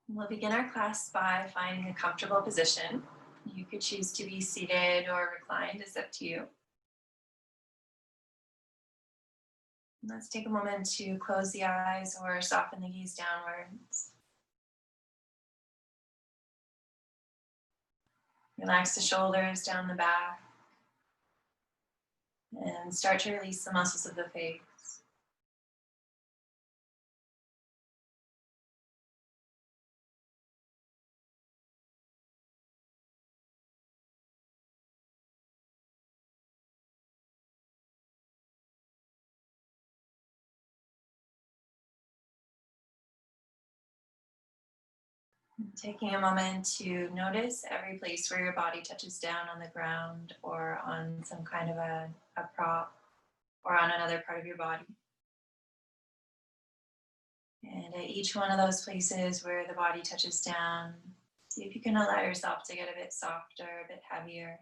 We'll begin our class by finding a comfortable position. You could choose to be seated or reclined, it's up to you. Let's take a moment to close the eyes or soften the gaze downwards. Relax the shoulders down the back and start to release the muscles of the face. Taking a moment to notice every place where your body touches down on the ground or on some kind of a prop or on another part of your body. And at each one of those places where the body touches down, see if you can allow yourself to get a bit softer, a bit heavier,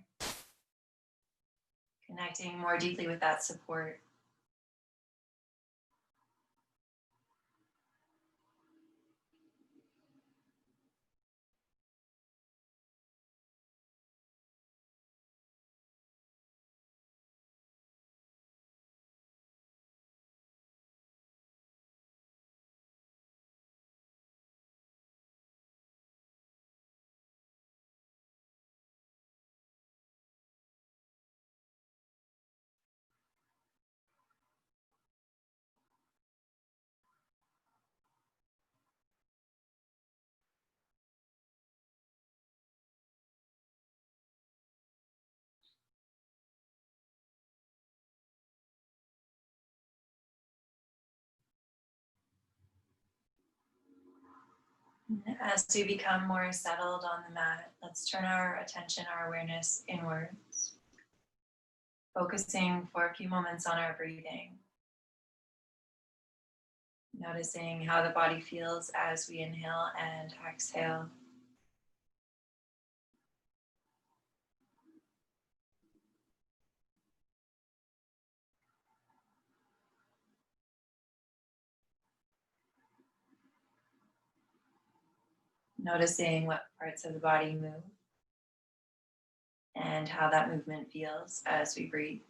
connecting more deeply with that support. As we become more settled on the mat, let's turn our attention, our awareness inwards, focusing for a few moments on our breathing. Noticing how the body feels as we inhale and exhale. Noticing what parts of the body move and how that movement feels as we breathe.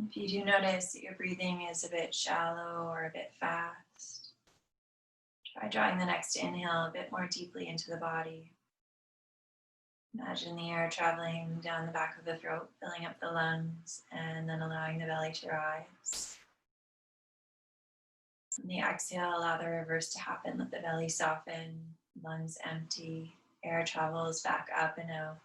If you do notice that your breathing is a bit shallow or a bit fast, try drawing the next inhale a bit more deeply into the body. Imagine the air traveling down the back of the throat, filling up the lungs, and then allowing the belly to rise. On the exhale, allow the reverse to happen. Let the belly soften, lungs empty, air travels back up and out.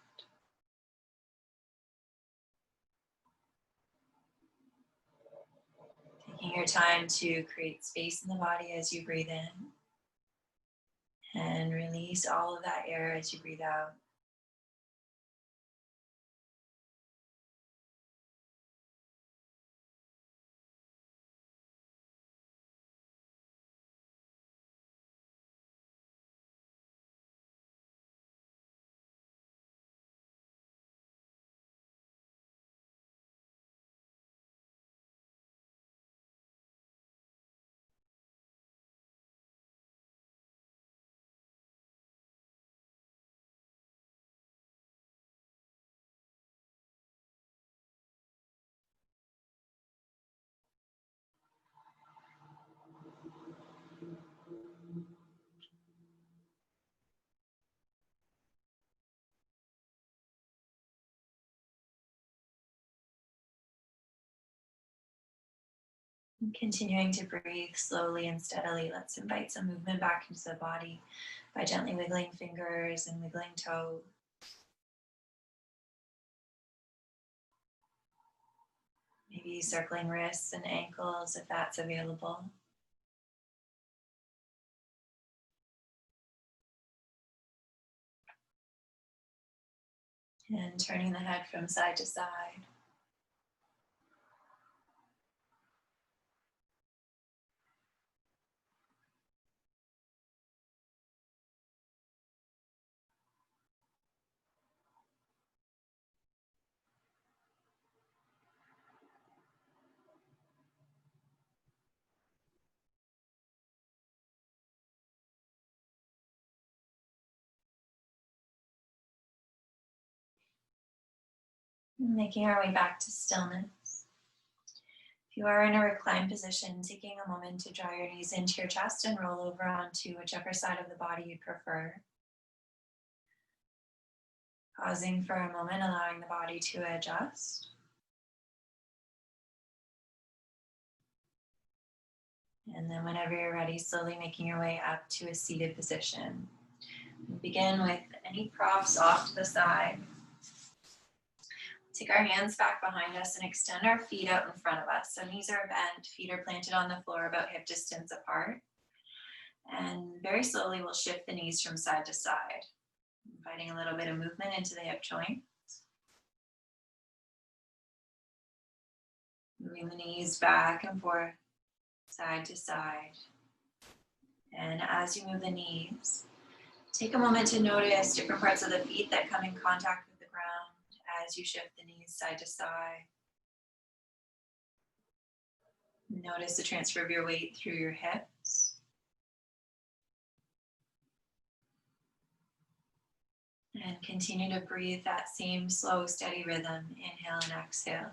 Taking your time to create space in the body as you breathe in, and release all of that air as you breathe out. And continuing to breathe slowly and steadily, let's invite some movement back into the body by gently wiggling fingers and wiggling toes. Maybe circling wrists and ankles if that's available. And turning the head from side to side. Making our way back to stillness. If you are in a reclined position, taking a moment to draw your knees into your chest and roll over onto whichever side of the body you prefer. Pausing for a moment, allowing the body to adjust. And then whenever you're ready, slowly making your way up to a seated position. Begin with any props off to the side. Take our hands back behind us and extend our feet out in front of us. So knees are bent, feet are planted on the floor about hip distance apart. And very slowly we'll shift the knees from side to side, inviting a little bit of movement into the hip joint. Moving the knees back and forth, side to side. And as you move the knees, take a moment to notice different parts of the feet that come in contact with the ground as you shift the knees side to side. Notice the transfer of your weight through your hips. And continue to breathe that same slow, steady rhythm. Inhale and exhale.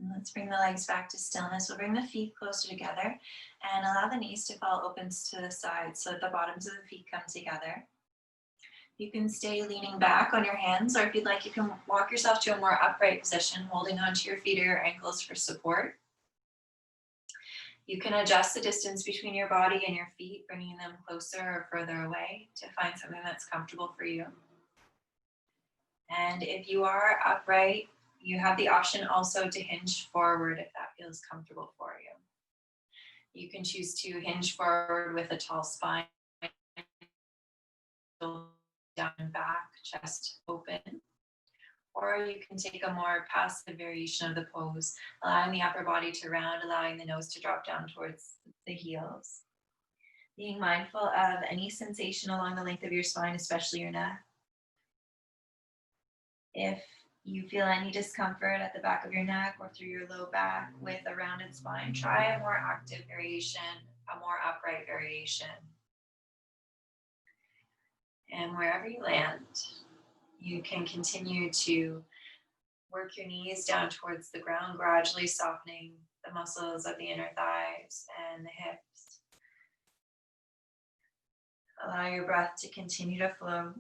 And let's bring the legs back to stillness. We'll bring the feet closer together and allow the knees to fall open to the sides so that the bottoms of the feet come together. You can stay leaning back on your hands, or if you'd like, you can walk yourself to a more upright position, holding onto your feet or your ankles for support. You can adjust the distance between your body and your feet, bringing them closer or further away to find something that's comfortable for you. And if you are upright, you have the option also to hinge forward if that feels comfortable for you. You can choose to hinge forward with a tall spine, down and back, chest open. Or you can take a more passive variation of the pose, allowing the upper body to round, allowing the nose to drop down towards the heels. Being mindful of any sensation along the length of your spine, especially your neck. If you feel any discomfort at the back of your neck or through your low back with a rounded spine, try a more active variation, a more upright variation. And wherever you land, you can continue to work your knees down towards the ground, gradually softening the muscles of the inner thighs and the hips. Allow your breath to continue to flow.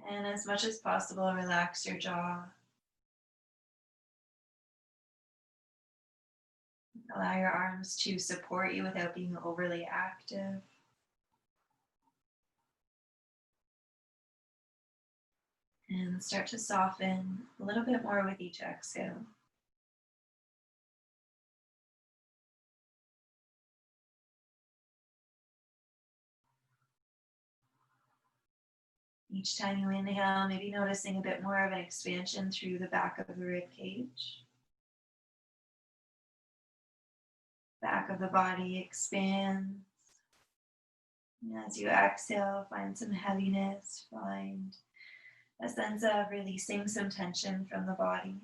And as much as possible, relax your jaw. Allow your arms to support you without being overly active. And start to soften a little bit more with each exhale. Each time you inhale, maybe noticing a bit more of an expansion through the back of the rib cage. Back of the body expands. And as you exhale, find some heaviness, find a sense of releasing some tension from the body.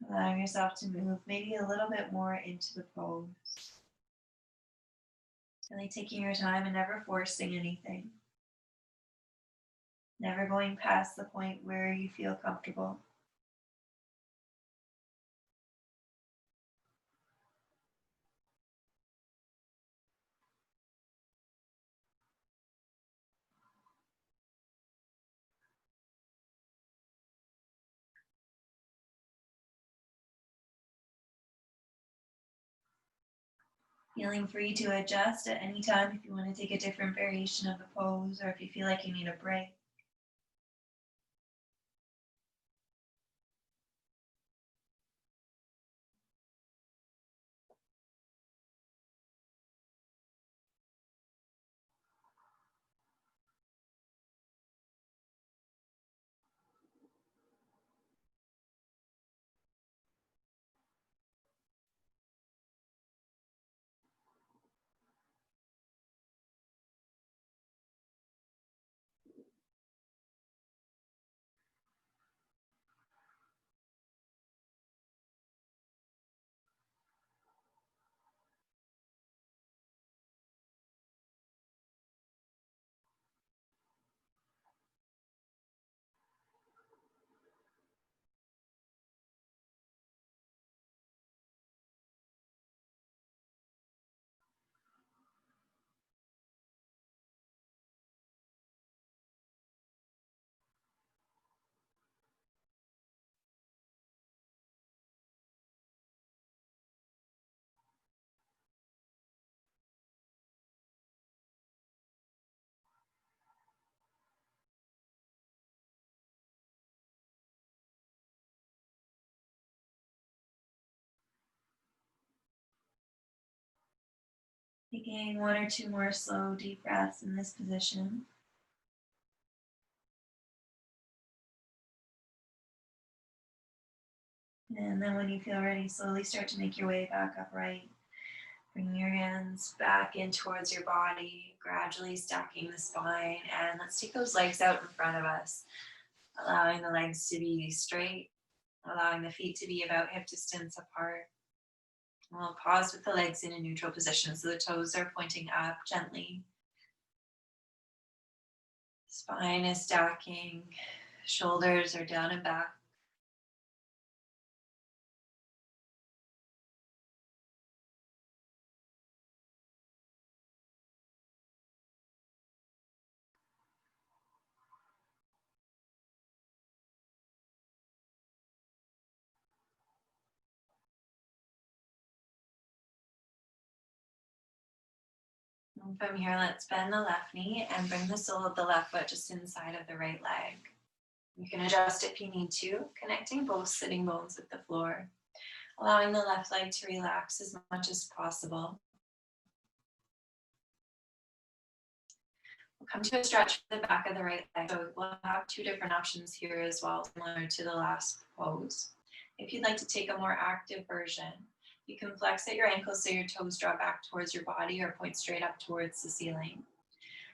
Allowing yourself to move maybe a little bit more into the pose. Really taking your time and never forcing anything. Never going past the point where you feel comfortable. Feeling free to adjust at any time if you want to take a different variation of the pose or if you feel like you need a break. Taking one or two more slow, deep breaths in this position. And then when you feel ready, slowly start to make your way back upright. Bring your hands back in towards your body, gradually stacking the spine. And let's take those legs out in front of us, allowing the legs to be straight, allowing the feet to be about hip distance apart. We'll pause with the legs in a neutral position so the toes are pointing up gently. Spine is stacking, shoulders are down and back. And from here, let's bend the left knee and bring the sole of the left foot just inside of the right leg. You can adjust if you need to, connecting both sitting bones with the floor, allowing the left leg to relax as much as possible. We'll come to a stretch for the back of the right leg. So we'll have two different options here as well, similar to the last pose. If you'd like to take a more active version, you can flex at your ankles so your toes draw back towards your body or point straight up towards the ceiling.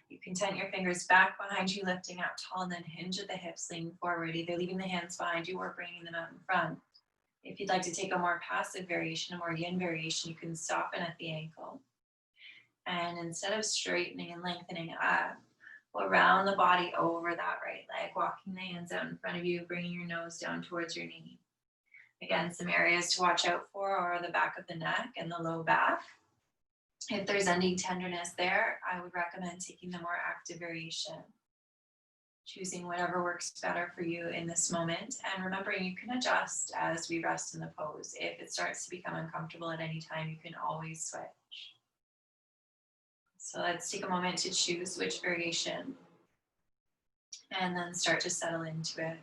You can tent your fingers back behind you, lifting out tall, and then hinge at the hips, leaning forward, either leaving the hands behind you or bringing them out in front. If you'd like to take a more passive variation, a more yin variation, you can soften at the ankle. And instead of straightening and lengthening up, we'll round the body over that right leg, walking the hands out in front of you, bringing your nose down towards your knee. Again, some areas to watch out for are the back of the neck and the low back. If there's any tenderness there, I would recommend taking the more active variation, choosing whatever works better for you in this moment. And remembering you can adjust as we rest in the pose. If it starts to become uncomfortable at any time, you can always switch. So let's take a moment to choose which variation and then start to settle into it.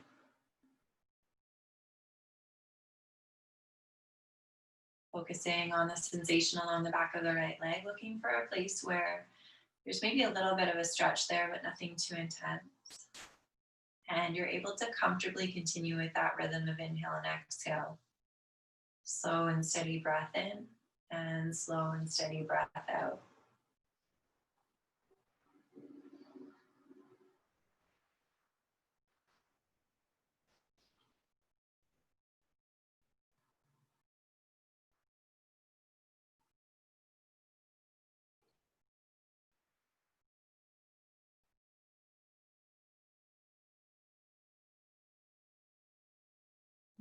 Focusing on the sensation along the back of the right leg, looking for a place where there's maybe a little bit of a stretch there, but nothing too intense. And you're able to comfortably continue with that rhythm of inhale and exhale. Slow and steady breath in and slow and steady breath out.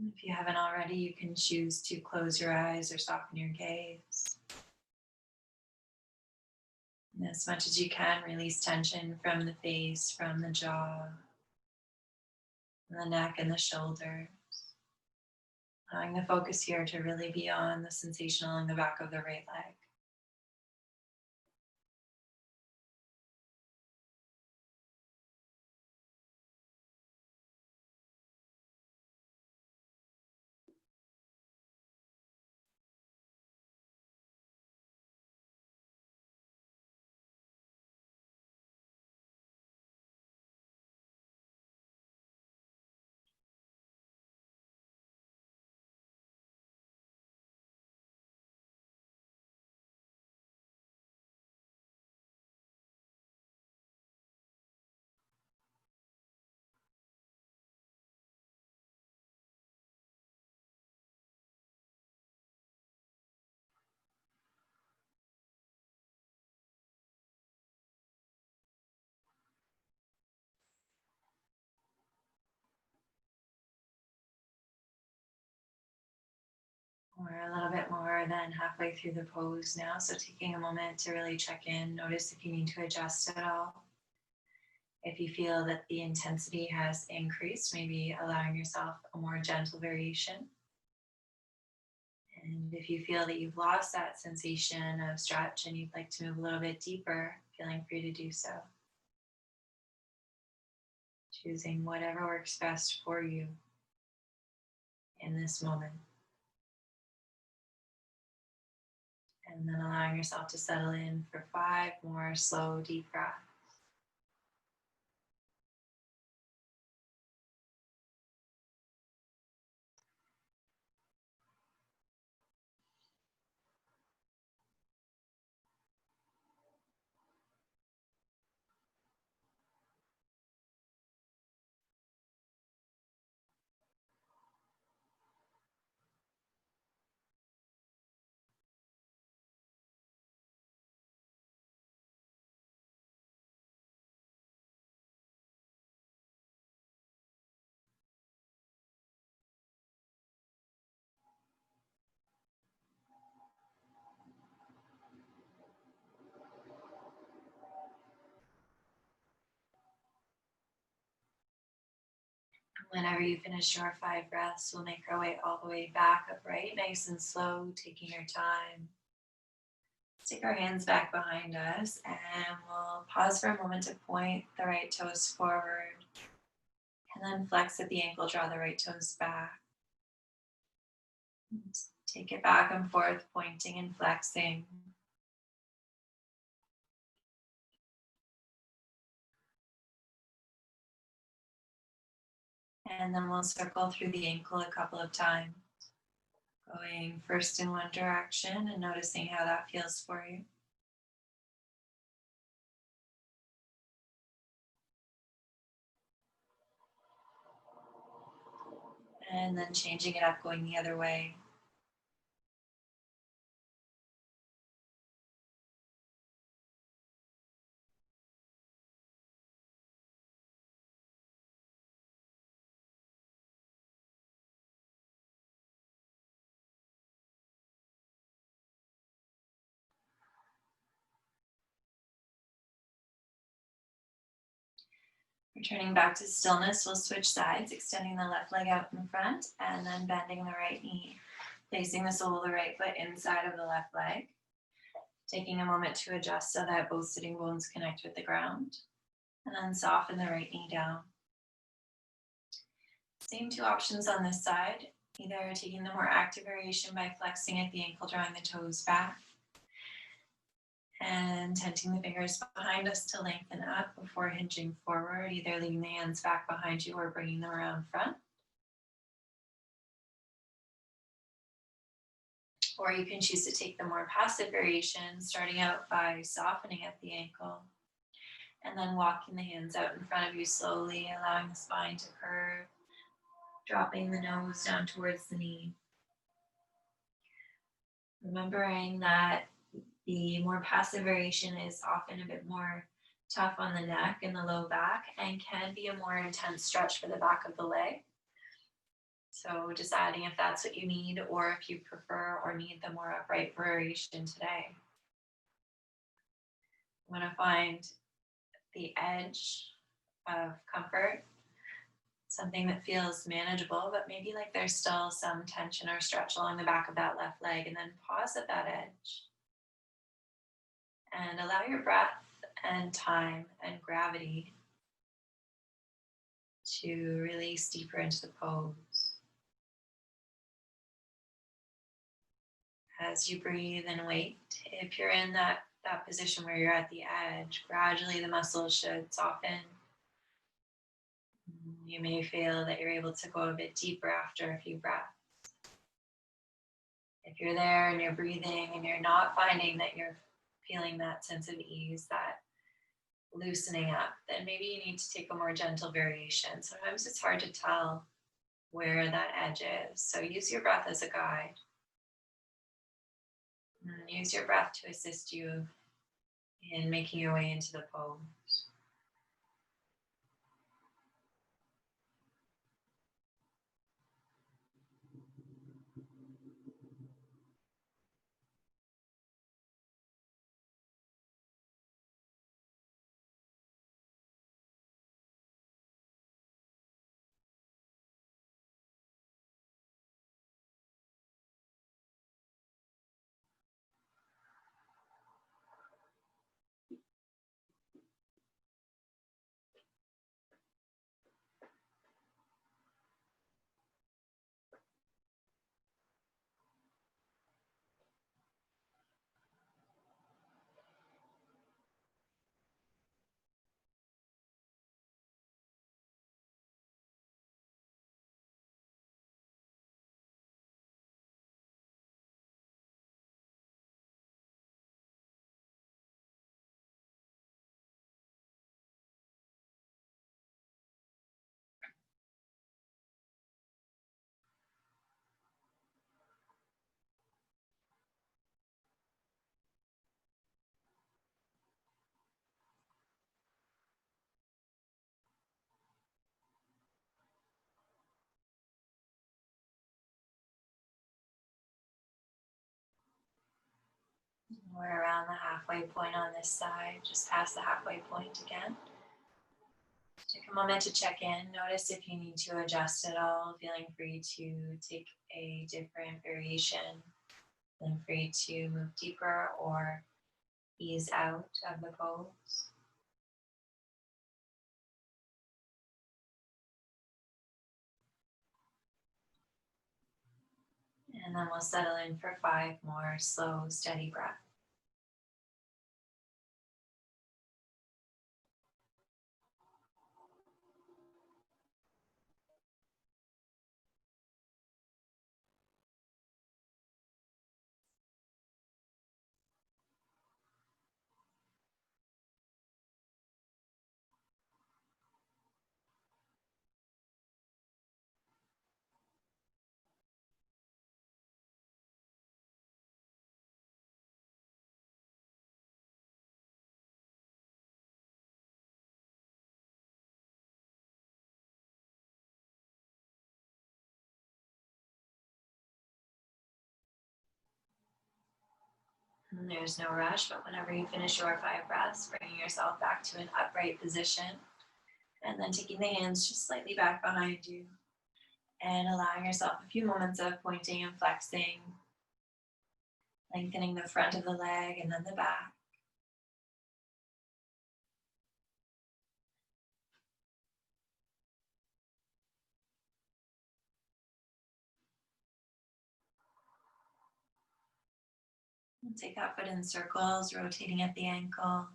If you haven't already, you can choose to close your eyes or soften your gaze. And as much as you can, release tension from the face, from the jaw, from the neck and the shoulders. Allowing the focus here to really be on the sensation along the back of the right leg. We're a little bit more than halfway through the pose now, so taking a moment to really check in, notice if you need to adjust at all. If you feel that the intensity has increased, maybe allowing yourself a more gentle variation. And if you feel that you've lost that sensation of stretch and you'd like to move a little bit deeper, feeling free to do so. Choosing whatever works best for you in this moment. And then allowing yourself to settle in for 5 more slow, deep breaths. Whenever you finish your 5 breaths, we'll make our way all the way back upright, nice and slow, taking your time. Take our hands back behind us and we'll pause for a moment to point the right toes forward and then flex at the ankle, draw the right toes back. And take it back and forth, pointing and flexing. And then we'll circle through the ankle a couple of times, going first in one direction and noticing how that feels for you. And then changing it up, going the other way. Returning back to stillness, we'll switch sides, extending the left leg out in front and then bending the right knee, placing the sole of the right foot inside of the left leg. Taking a moment to adjust so that both sitting bones connect with the ground. And then soften the right knee down. Same 2 options on this side, either taking the more active variation by flexing at the ankle, drawing the toes back, and tenting the fingers behind us to lengthen up before hinging forward, either leaving the hands back behind you or bringing them around front. Or you can choose to take the more passive variation, starting out by softening at the ankle, and then walking the hands out in front of you slowly, allowing the spine to curve, dropping the nose down towards the knee. Remembering that the more passive variation is often a bit more tough on the neck and the low back and can be a more intense stretch for the back of the leg. So deciding if that's what you need or if you prefer or need the more upright variation today. You want to find the edge of comfort, something that feels manageable, but maybe like there's still some tension or stretch along the back of that left leg, and then pause at that edge. And allow your breath and time and gravity to release deeper into the pose. As you breathe and wait, if you're in that position where you're at the edge, gradually the muscles should soften. You may feel that you're able to go a bit deeper after a few breaths. If you're there and you're breathing and you're not finding that you're feeling that sense of ease, that loosening up, then maybe you need to take a more gentle variation. Sometimes it's hard to tell where that edge is. So use your breath as a guide. And use your breath to assist you in making your way into the pose. We're around the halfway point on this side, just past the halfway point again. Take a moment to check in. Notice if you need to adjust at all, feeling free to take a different variation, feeling free to move deeper or ease out of the pose. And then we'll settle in for 5 more slow, steady breaths. And there's no rush, but whenever you finish your 5 breaths, bringing yourself back to an upright position, and then taking the hands just slightly back behind you, and allowing yourself a few moments of pointing and flexing, lengthening the front of the leg and then the back. And take that foot in circles, rotating at the ankle.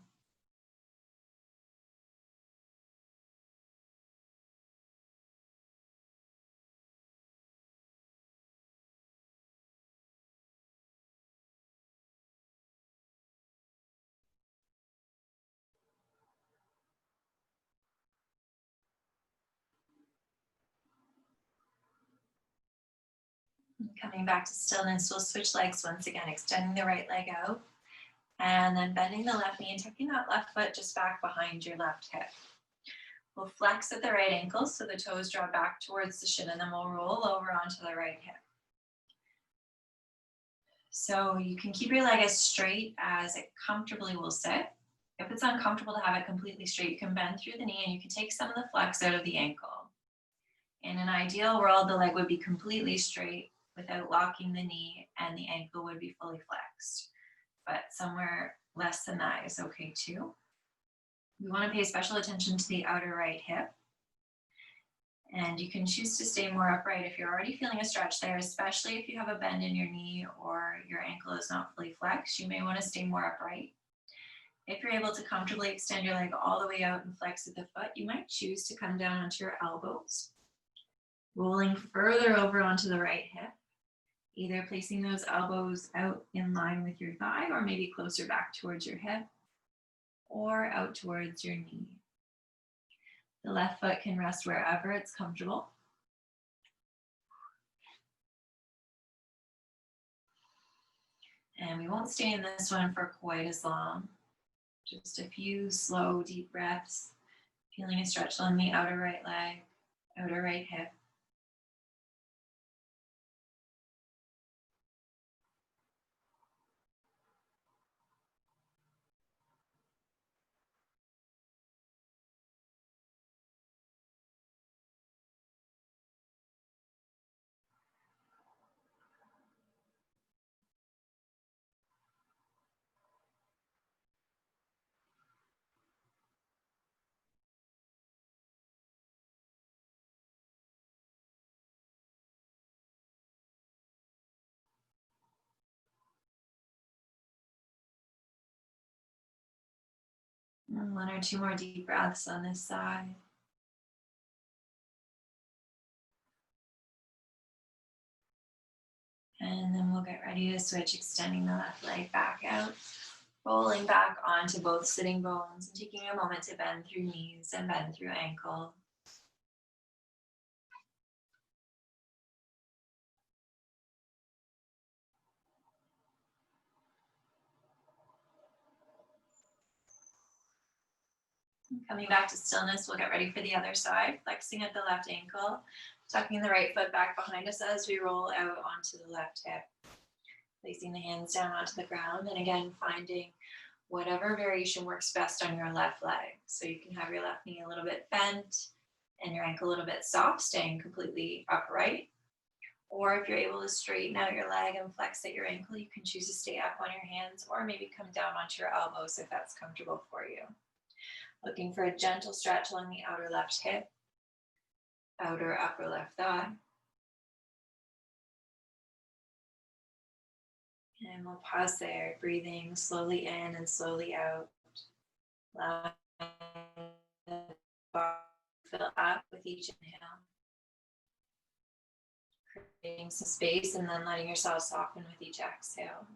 Coming back to stillness, we'll switch legs once again, extending the right leg out, and then bending the left knee and tucking that left foot just back behind your left hip. We'll flex at the right ankle so the toes draw back towards the shin, and then we'll roll over onto the right hip. So you can keep your leg as straight as it comfortably will sit. If it's uncomfortable to have it completely straight, you can bend through the knee and you can take some of the flex out of the ankle. In an ideal world, the leg would be completely straight without locking the knee and the ankle would be fully flexed. But somewhere less than that is okay too. We want to pay special attention to the outer right hip. And you can choose to stay more upright if you're already feeling a stretch there, especially if you have a bend in your knee or your ankle is not fully flexed. You may want to stay more upright. If you're able to comfortably extend your leg all the way out and flex at the foot, you might choose to come down onto your elbows, rolling further over onto the right hip, either placing those elbows out in line with your thigh or maybe closer back towards your hip or out towards your knee. The left foot can rest wherever it's comfortable. And we won't stay in this one for quite as long. Just a few slow, deep breaths, feeling a stretch on the outer right leg, outer right hip. And 1 or 2 more deep breaths on this side. And then we'll get ready to switch, extending the left leg back out, rolling back onto both sitting bones, and taking a moment to bend through knees and bend through ankle. Coming back to stillness, we'll get ready for the other side, flexing at the left ankle, tucking the right foot back behind us as we roll out onto the left hip. Placing the hands down onto the ground, and again, finding whatever variation works best on your left leg. So you can have your left knee a little bit bent and your ankle a little bit soft, staying completely upright. Or if you're able to straighten out your leg and flex at your ankle, you can choose to stay up on your hands or maybe come down onto your elbows if that's comfortable for you. Looking for a gentle stretch along the outer left hip, outer upper left thigh. And we'll pause there, breathing slowly in and slowly out. Allowing the body to fill up with each inhale. Creating some space and then letting yourself soften with each exhale.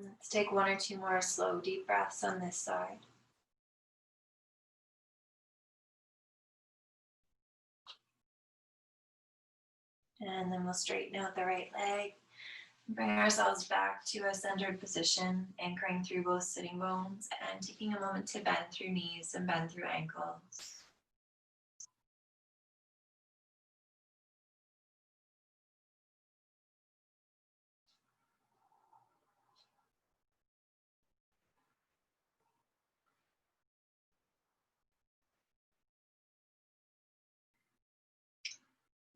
Let's take one or two more slow, deep breaths on this side. And then we'll straighten out the right leg. Bring ourselves back to a centered position, anchoring through both sitting bones and taking a moment to bend through knees and bend through ankles.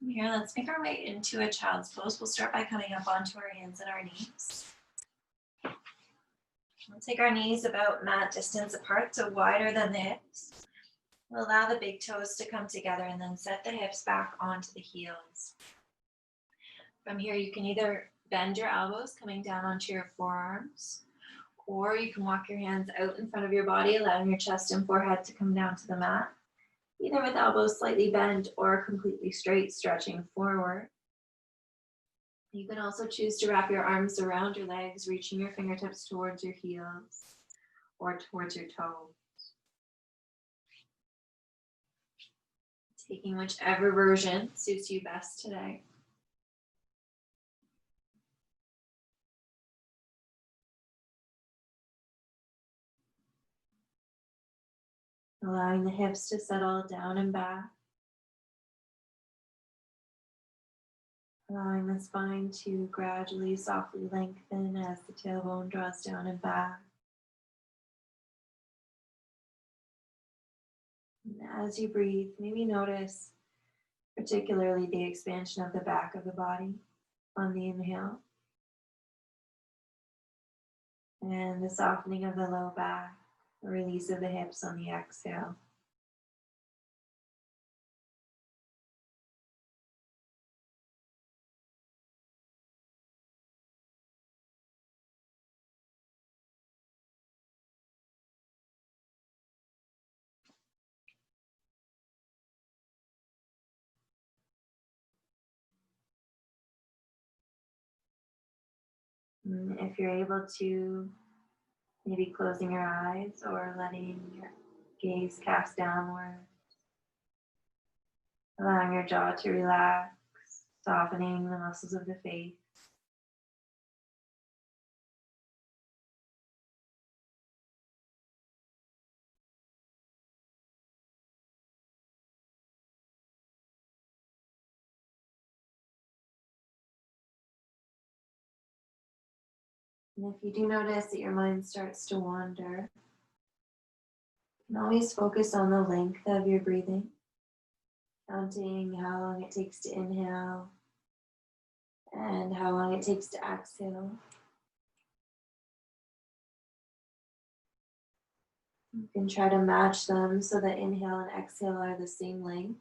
Here, let's make our way into a child's pose. We'll start by coming up onto our hands and our knees. We'll take our knees about mat distance apart, so wider than the hips. We'll allow the big toes to come together and then set the hips back onto the heels. From here, you can either bend your elbows coming down onto your forearms, or you can walk your hands out in front of your body, allowing your chest and forehead to come down to the mat, either with elbows slightly bent or completely straight, stretching forward. You can also choose to wrap your arms around your legs, reaching your fingertips towards your heels or towards your toes. Taking whichever version suits you best today. Allowing the hips to settle down and back. Allowing the spine to gradually, softly lengthen as the tailbone draws down and back. And as you breathe, maybe notice particularly the expansion of the back of the body on the inhale. And the softening of the low back, the release of the hips on the exhale. And if you're able to, maybe closing your eyes or letting your gaze cast downward, allowing your jaw to relax, softening the muscles of the face. And if you do notice that your mind starts to wander, you can always focus on the length of your breathing, counting how long it takes to inhale and how long it takes to exhale. You can try to match them so that inhale and exhale are the same length,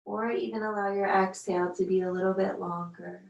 or even allow your exhale to be a little bit longer.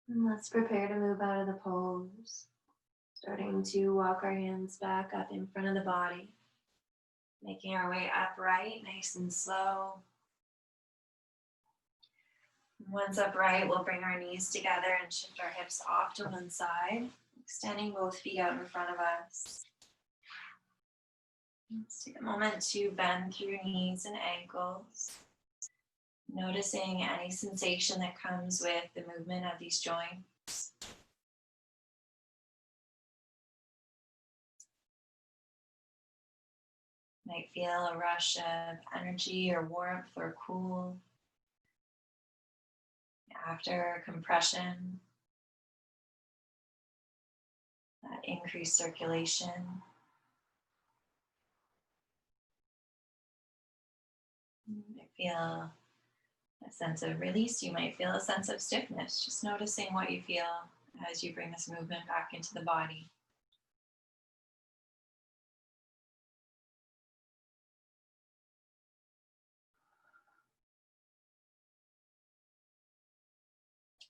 And let's prepare to move out of the pose. Starting to walk our hands back up in front of the body. Making our way upright, nice and slow. Once upright, we'll bring our knees together and shift our hips off to one side, extending both feet out in front of us. Let's take a moment to bend through your knees and ankles, noticing any sensation that comes with the movement of these joints. Might feel a rush of energy or warmth or cool after compression, that increased circulation. You might feel a sense of release. You might feel a sense of stiffness. Just noticing what you feel as you bring this movement back into the body.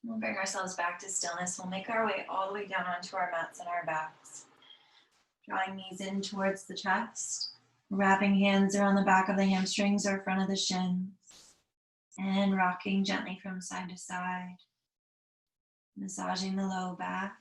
We'll bring ourselves back to stillness. We'll make our way all the way down onto our mats and our backs. Drawing knees in towards the chest. Wrapping hands around the back of the hamstrings or front of the shins. And rocking gently from side to side. Massaging the low back.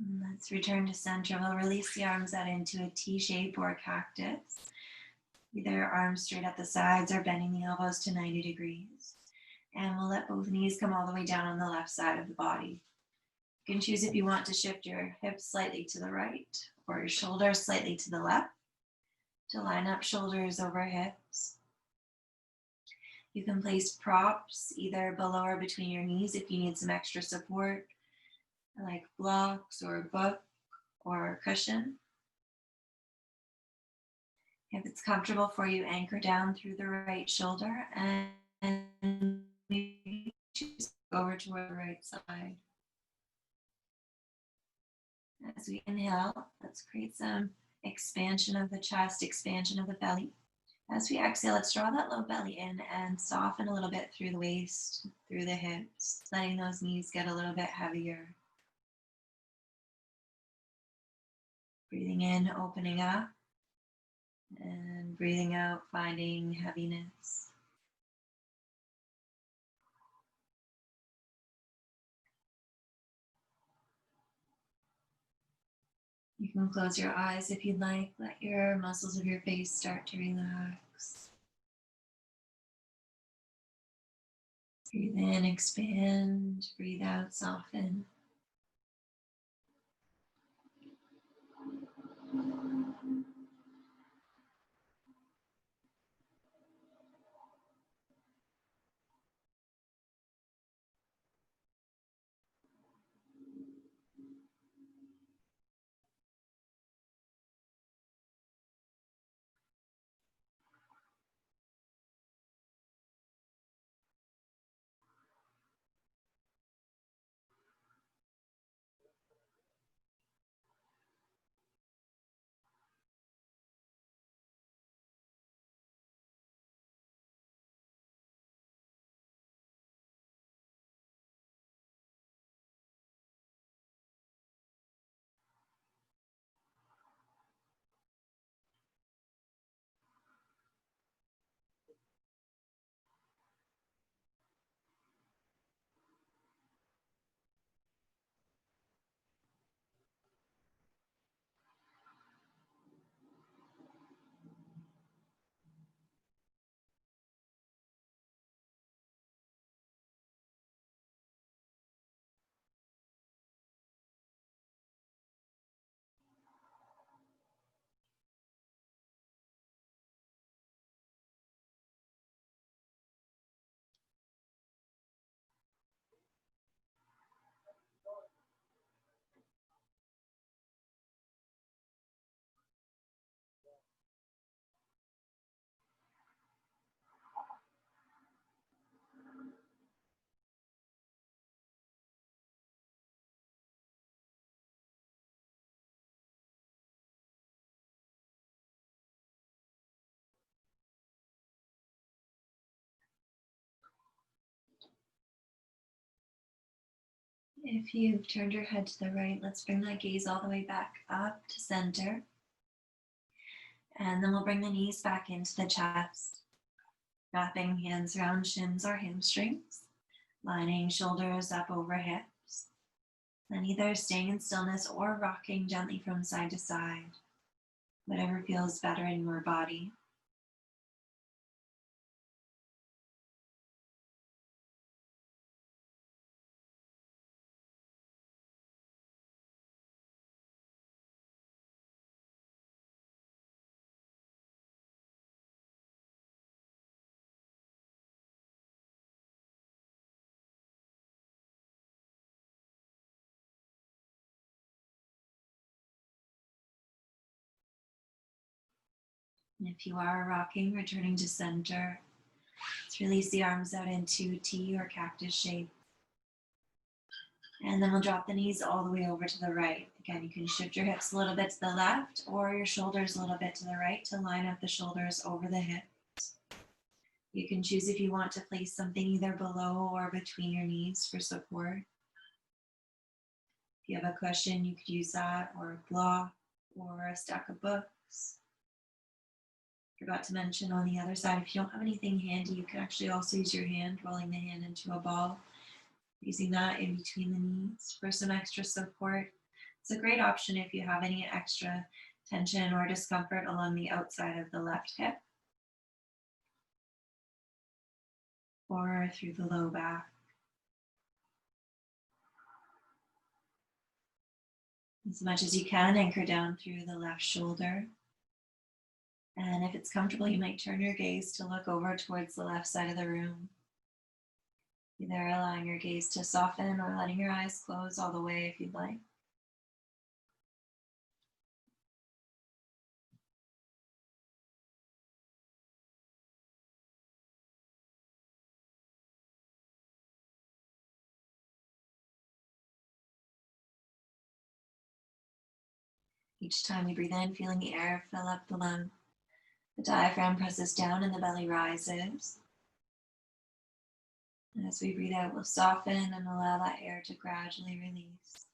And let's return to center. We'll release the arms out into a T shape or a cactus. Either arms straight at the sides or bending the elbows to 90 degrees. And we'll let both knees come all the way down on the left side of the body. You can choose if you want to shift your hips slightly to the right or your shoulders slightly to the left to line up shoulders over hips. You can place props either below or between your knees if you need some extra support, like blocks or a book or a cushion. If it's comfortable for you, anchor down through the right shoulder and maybe choose over toward the right side. As we inhale, let's create some expansion of the chest, expansion of the belly. As we exhale, let's draw that low belly in and soften a little bit through the waist, through the hips, letting those knees get a little bit heavier. Breathing in, opening up, and breathing out, finding heaviness. You can close your eyes if you'd like. Let your muscles of your face start to relax. Breathe in, expand. Breathe out, soften. If you've turned your head to the right, let's bring that gaze all the way back up to center. And then we'll bring the knees back into the chest, wrapping hands around shins or hamstrings, lining shoulders up over hips, then either staying in stillness or rocking gently from side to side, whatever feels better in your body. And if you are rocking, returning to center, let's release the arms out into T or cactus shape. And then we'll drop the knees all the way over to the right. Again, you can shift your hips a little bit to the left or your shoulders a little bit to the right to line up the shoulders over the hips. You can choose if you want to place something either below or between your knees for support. If you have a cushion, you could use that, or a block, or a stack of books. Forgot to mention on the other side, if you don't have anything handy, you can actually also use your hand, rolling the hand into a ball, using that in between the knees for some extra support. It's a great option if you have any extra tension or discomfort along the outside of the left hip or through the low back. As much as you can, anchor down through the left shoulder. And if it's comfortable, you might turn your gaze to look over towards the left side of the room. Either allowing your gaze to soften or letting your eyes close all the way if you'd like. Each time we breathe in, feeling the air fill up the lung. The diaphragm presses down and the belly rises. And as we breathe out, we'll soften and allow that air to gradually release.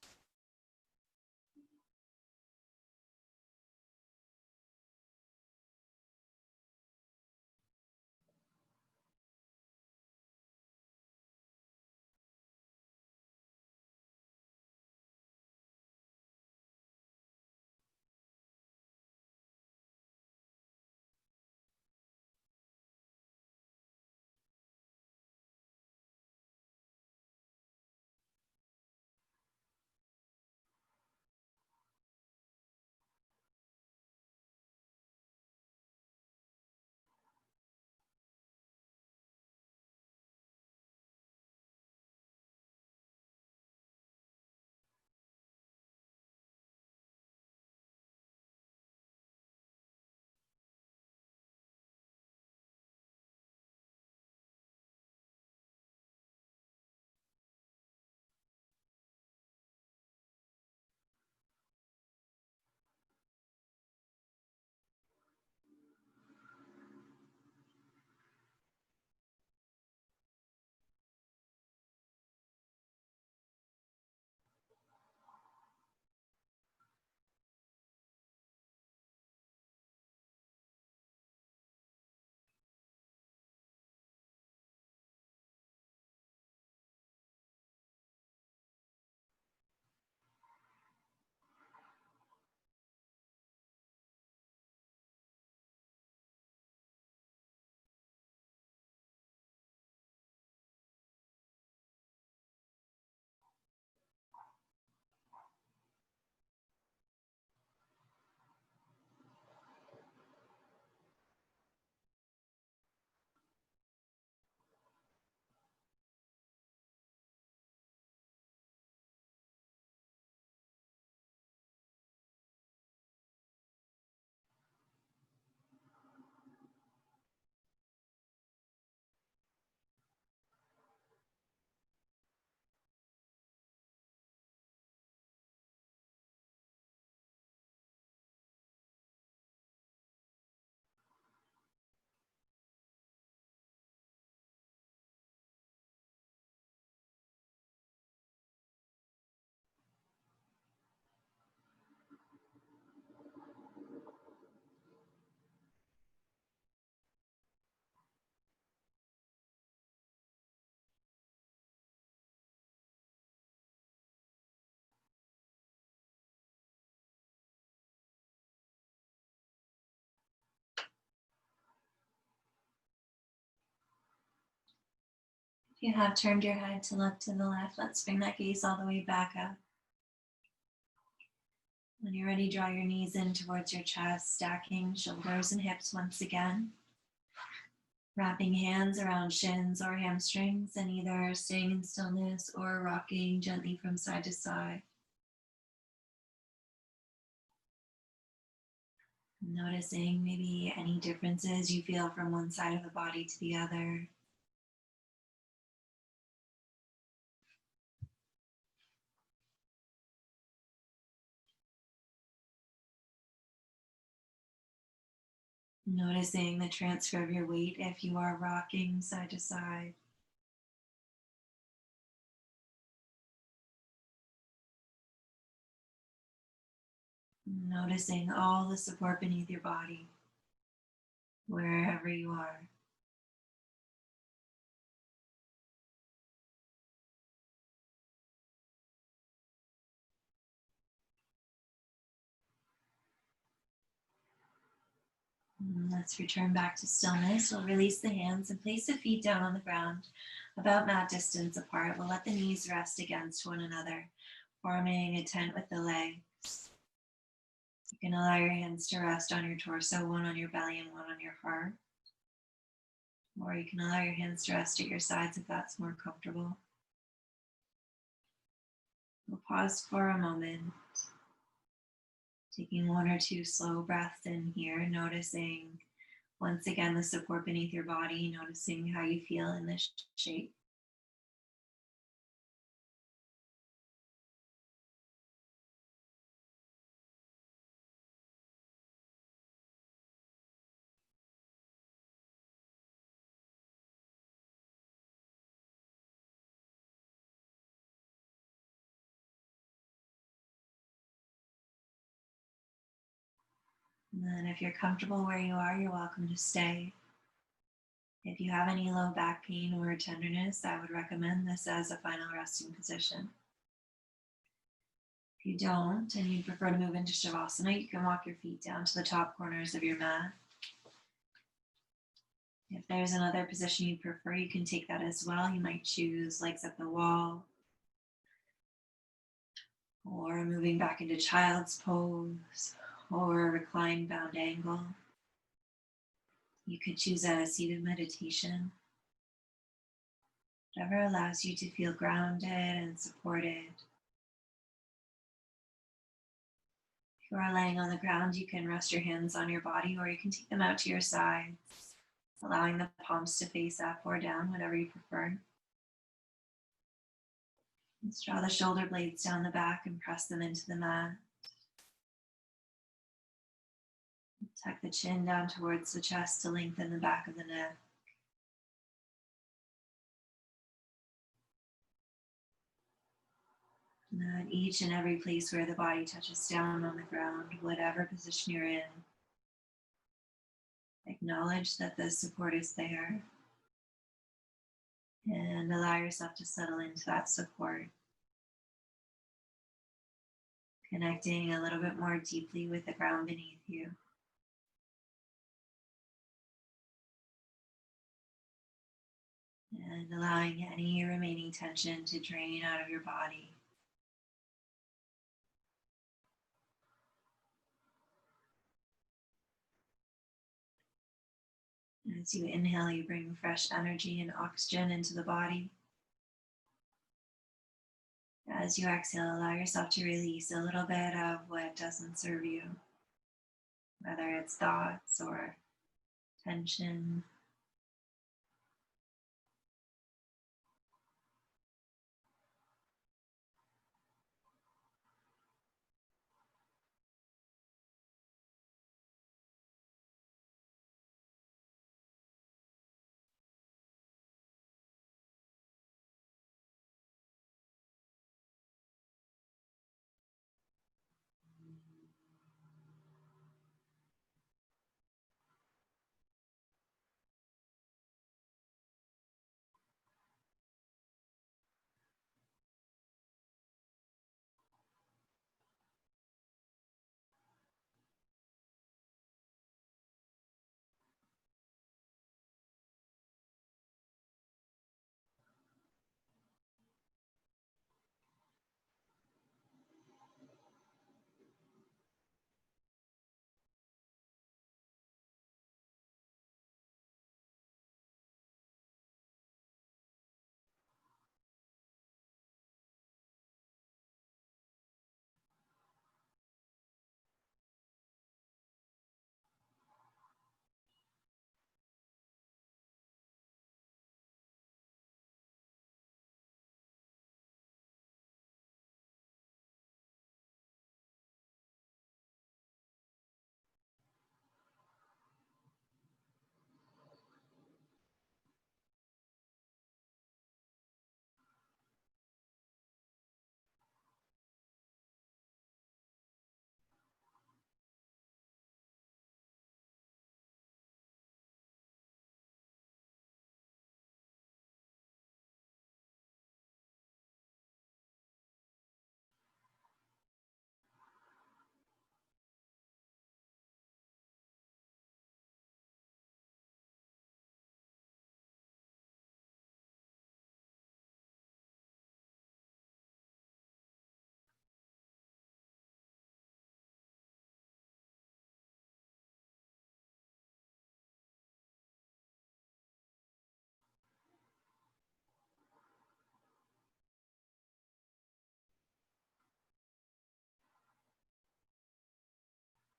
If you have turned your head to look to the left, let's bring that gaze all the way back up. When you're ready, draw your knees in towards your chest, stacking shoulders and hips once again. Wrapping hands around shins or hamstrings and either staying in stillness or rocking gently from side to side. Noticing maybe any differences you feel from one side of the body to the other. Noticing the transfer of your weight if you are rocking side to side. Noticing all the support beneath your body, wherever you are. Let's return back to stillness. We'll release the hands and place the feet down on the ground about mat distance apart. We'll let the knees rest against one another, forming a tent with the legs. You can allow your hands to rest on your torso, one on your belly and one on your heart. Or you can allow your hands to rest at your sides if that's more comfortable. We'll pause for a moment, taking one or two slow breaths in here, noticing once again the support beneath your body, noticing how you feel in this shape. And then if you're comfortable where you are, you're welcome to stay. If you have any low back pain or tenderness, I would recommend this as a final resting position. If you don't and you prefer to move into Shavasana, you can walk your feet down to the top corners of your mat. If there's another position you prefer, you can take that as well. You might choose legs up the wall, or moving back into child's pose, or reclined bound angle. You could choose a seated meditation. Whatever allows you to feel grounded and supported. If you are laying on the ground, you can rest your hands on your body, or you can take them out to your sides, allowing the palms to face up or down, whatever you prefer. Let's draw the shoulder blades down the back and press them into the mat. Tuck the chin down towards the chest to lengthen the back of the neck. And at each and every place where the body touches down on the ground, whatever position you're in, acknowledge that the support is there and allow yourself to settle into that support. Connecting a little bit more deeply with the ground beneath you. And allowing any remaining tension to drain out of your body. As you inhale, you bring fresh energy and oxygen into the body. As you exhale, allow yourself to release a little bit of what doesn't serve you, whether it's thoughts or tension.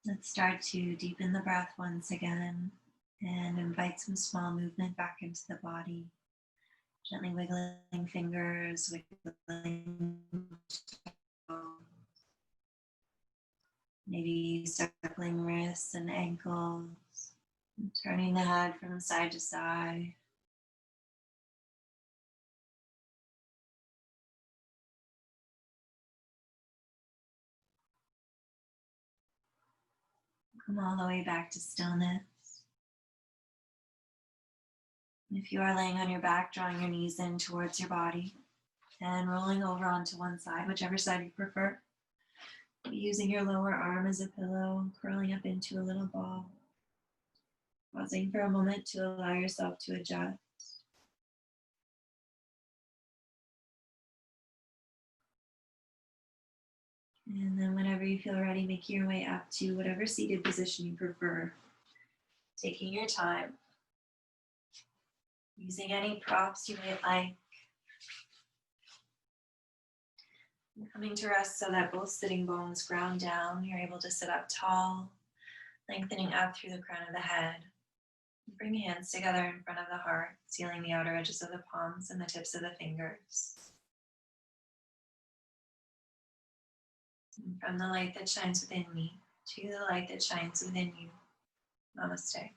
Let's start to deepen the breath once again and invite some small movement back into the body. Gently wiggling fingers, wiggling toes, maybe circling wrists and ankles, and turning the head from side to side. Come all the way back to stillness. If you are laying on your back, drawing your knees in towards your body and rolling over onto one side, whichever side you prefer. Using your lower arm as a pillow, curling up into a little ball. Pausing for a moment to allow yourself to adjust. And then whenever you feel ready, make your way up to whatever seated position you prefer. Taking your time. Using any props you might like. And coming to rest so that both sitting bones ground down. You're able to sit up tall, lengthening up through the crown of the head. Bring hands together in front of the heart, sealing the outer edges of the palms and the tips of the fingers. And from the light that shines within me to the light that shines within you. Namaste.